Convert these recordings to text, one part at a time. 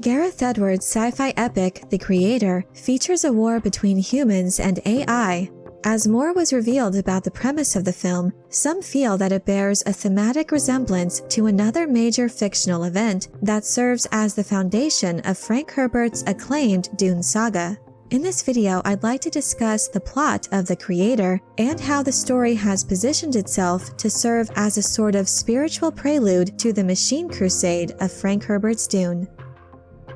Gareth Edward's sci-fi epic, The Creator, features a war between humans and AI. As more was revealed about the premise of the film, some feel that it bears a thematic resemblance to another major fictional event that serves as the foundation of Frank Herbert's acclaimed Dune Saga. In this video, I'd like to discuss the plot of The Creator and how the story has positioned itself to serve as a sort of spiritual prelude to the machine crusade of Frank Herbert's Dune.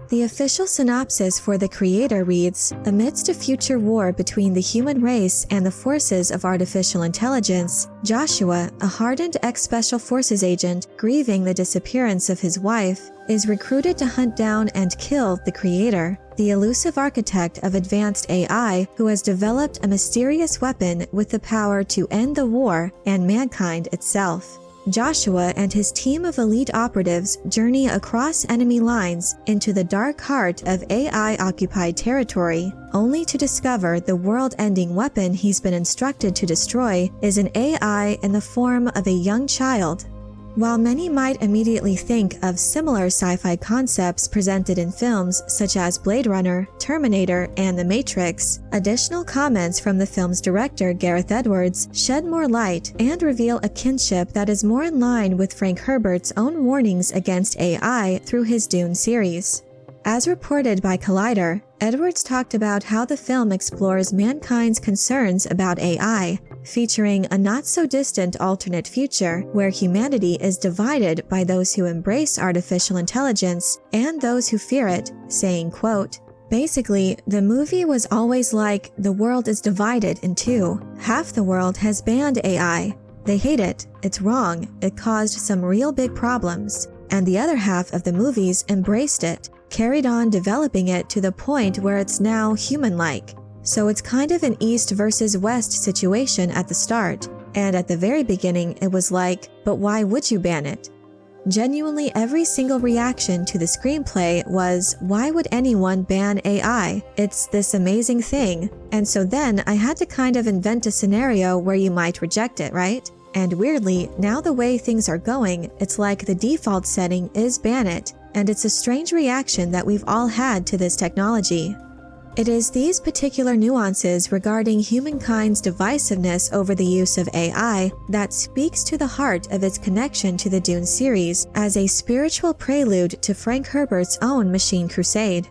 The official synopsis for The Creator reads, amidst a future war between the human race and the forces of artificial intelligence, Joshua, a hardened ex-special forces agent grieving the disappearance of his wife, is recruited to hunt down and kill the Creator, the elusive architect of advanced AI who has developed a mysterious weapon with the power to end the war and mankind itself. Joshua and his team of elite operatives journey across enemy lines into the dark heart of AI-occupied territory, only to discover the world-ending weapon he's been instructed to destroy is an AI in the form of a young child. While many might immediately think of similar sci-fi concepts presented in films such as Blade Runner, Terminator, and The Matrix, additional comments from the film's director Gareth Edwards shed more light and reveal a kinship that is more in line with Frank Herbert's own warnings against AI through his Dune series. As reported by Collider, Edwards talked about how the film explores mankind's concerns about AI, featuring a not-so-distant alternate future where humanity is divided by those who embrace artificial intelligence and those who fear it, saying, quote, basically, the movie was always like, the world is divided in two. Half the world has banned AI. They hate it. It's wrong. It caused some real big problems. And the other half of the movies embraced it, carried on developing it to the point where it's now human-like. So it's kind of an East versus West situation at the start, and at the very beginning it was like, but why would you ban it? Genuinely every single reaction to the screenplay was, why would anyone ban AI? It's this amazing thing. And so then I had to kind of invent a scenario where you might reject it, right? And weirdly, now the way things are going, it's like the default setting is ban it, and it's a strange reaction that we've all had to this technology. It is these particular nuances regarding humankind's divisiveness over the use of AI that speaks to the heart of its connection to the Dune series as a spiritual prelude to Frank Herbert's own machine crusade.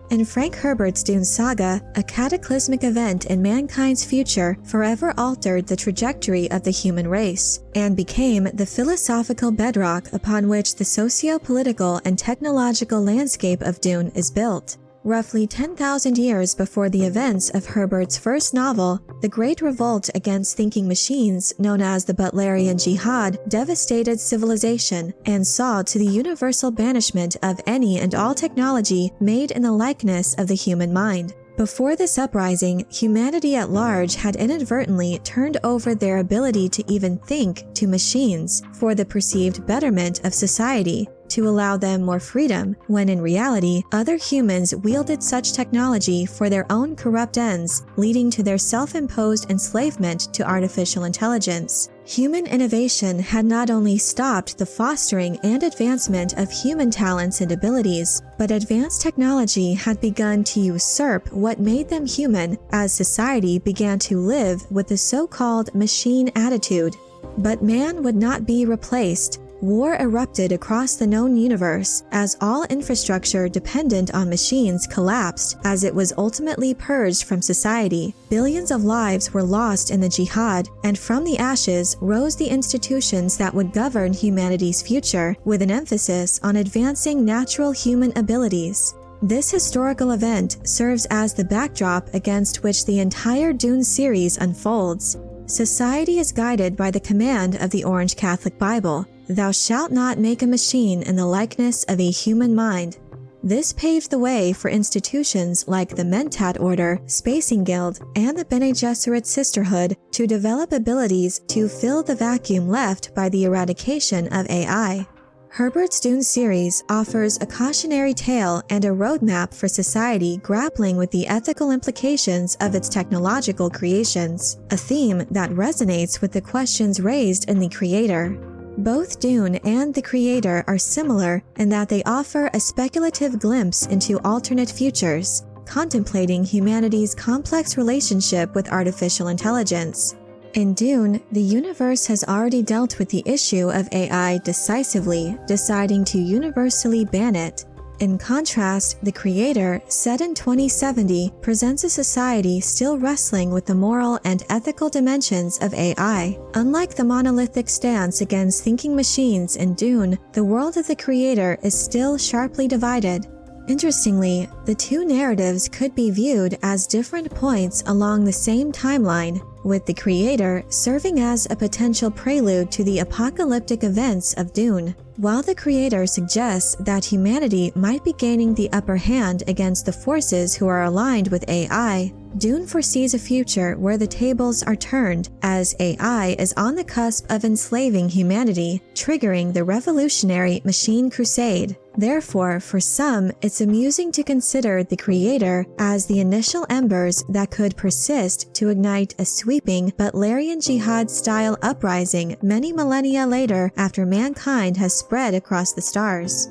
In Frank Herbert's Dune Saga, a cataclysmic event in mankind's future forever altered the trajectory of the human race and became the philosophical bedrock upon which the socio-political and technological landscape of Dune is built. Roughly 10,000 years before the events of Herbert's first novel, the Great Revolt against thinking machines, known as the Butlerian Jihad, devastated civilization and saw to the universal banishment of any and all technology made in the likeness of the human mind. Before this uprising, humanity at large had inadvertently turned over their ability to even think to machines for the perceived betterment of society, to allow them more freedom, when in reality, other humans wielded such technology for their own corrupt ends, leading to their self-imposed enslavement to artificial intelligence. Human innovation had not only stopped the fostering and advancement of human talents and abilities, but advanced technology had begun to usurp what made them human as society began to live with the so-called machine attitude. But man would not be replaced. War erupted across the known universe as all infrastructure dependent on machines collapsed as it was ultimately purged from society. Billions of lives were lost in the jihad, and from the ashes rose the institutions that would govern humanity's future, with an emphasis on advancing natural human abilities. This historical event serves as the backdrop against which the entire Dune series unfolds. Society is guided by the command of the Orange Catholic Bible, "Thou shalt not make a machine in the likeness of a human mind." This paved the way for institutions like the Mentat Order, Spacing Guild, and the Bene Gesserit Sisterhood to develop abilities to fill the vacuum left by the eradication of AI. Herbert's Dune series offers a cautionary tale and a roadmap for society grappling with the ethical implications of its technological creations, a theme that resonates with the questions raised in The Creator. Both Dune and The Creator are similar in that they offer a speculative glimpse into alternate futures, contemplating humanity's complex relationship with artificial intelligence. In Dune, the universe has already dealt with the issue of AI decisively, deciding to universally ban it. In contrast, The Creator, set in 2070, presents a society still wrestling with the moral and ethical dimensions of AI. Unlike the monolithic stance against thinking machines in Dune, the world of The Creator is still sharply divided. Interestingly, the two narratives could be viewed as different points along the same timeline, with The Creator serving as a potential prelude to the apocalyptic events of Dune. While The Creator suggests that humanity might be gaining the upper hand against the forces who are aligned with AI, Dune foresees a future where the tables are turned as AI is on the cusp of enslaving humanity, triggering the revolutionary machine crusade. Therefore, for some, it's amusing to consider The Creator as the initial embers that could persist to ignite a sweeping Butlerian Jihad-style uprising many millennia later after mankind has spread across the stars.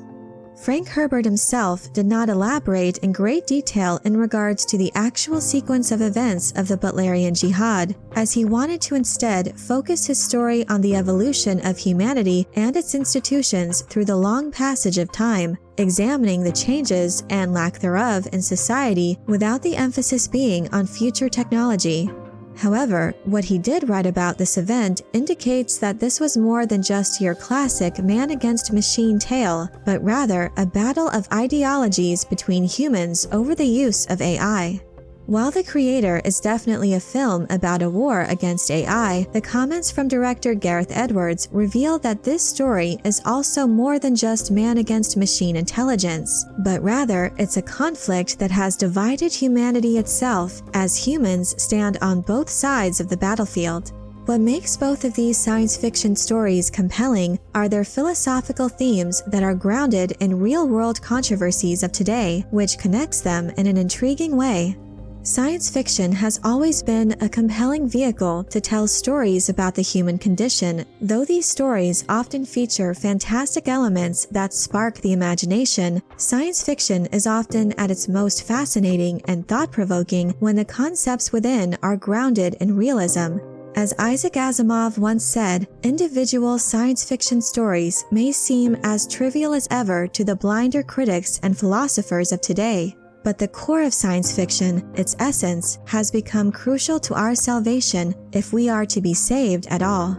Frank Herbert himself did not elaborate in great detail in regards to the actual sequence of events of the Butlerian Jihad, as he wanted to instead focus his story on the evolution of humanity and its institutions through the long passage of time, examining the changes and lack thereof in society without the emphasis being on future technology. However, what he did write about this event indicates that this was more than just your classic man-against-machine tale, but rather a battle of ideologies between humans over the use of AI. While The Creator is definitely a film about a war against AI, the comments from director Gareth Edwards reveal that this story is also more than just man-against-machine intelligence, but rather it's a conflict that has divided humanity itself as humans stand on both sides of the battlefield. What makes both of these science fiction stories compelling are their philosophical themes that are grounded in real-world controversies of today, which connects them in an intriguing way. Science fiction has always been a compelling vehicle to tell stories about the human condition, though these stories often feature fantastic elements that spark the imagination. Science fiction is often at its most fascinating and thought-provoking when the concepts within are grounded in realism. As Isaac Asimov once said, individual science fiction stories may seem as trivial as ever to the blinder critics and philosophers of today. But the core of science fiction, its essence, has become crucial to our salvation if we are to be saved at all.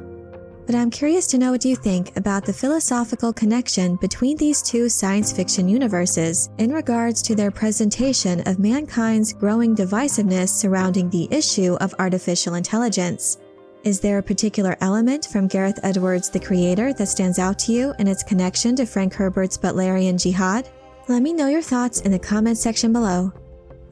But I'm curious to know what you think about the philosophical connection between these two science fiction universes in regards to their presentation of mankind's growing divisiveness surrounding the issue of artificial intelligence. Is there a particular element from Gareth Edward's The Creator that stands out to you in its connection to Frank Herbert's Butlerian Jihad? Let me know your thoughts in the comment section below.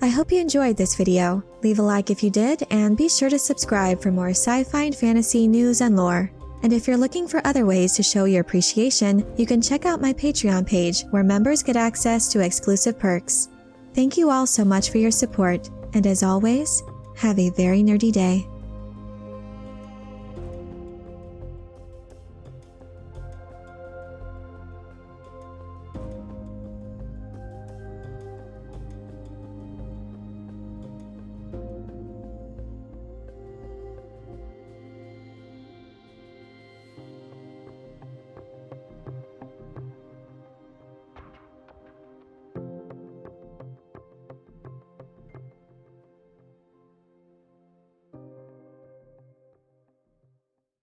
I hope you enjoyed this video. Leave a like if you did, and be sure to subscribe for more sci-fi and fantasy news and lore. And if you're looking for other ways to show your appreciation, you can check out my Patreon page, where members get access to exclusive perks. Thank you all so much for your support, and as always, have a very nerdy day.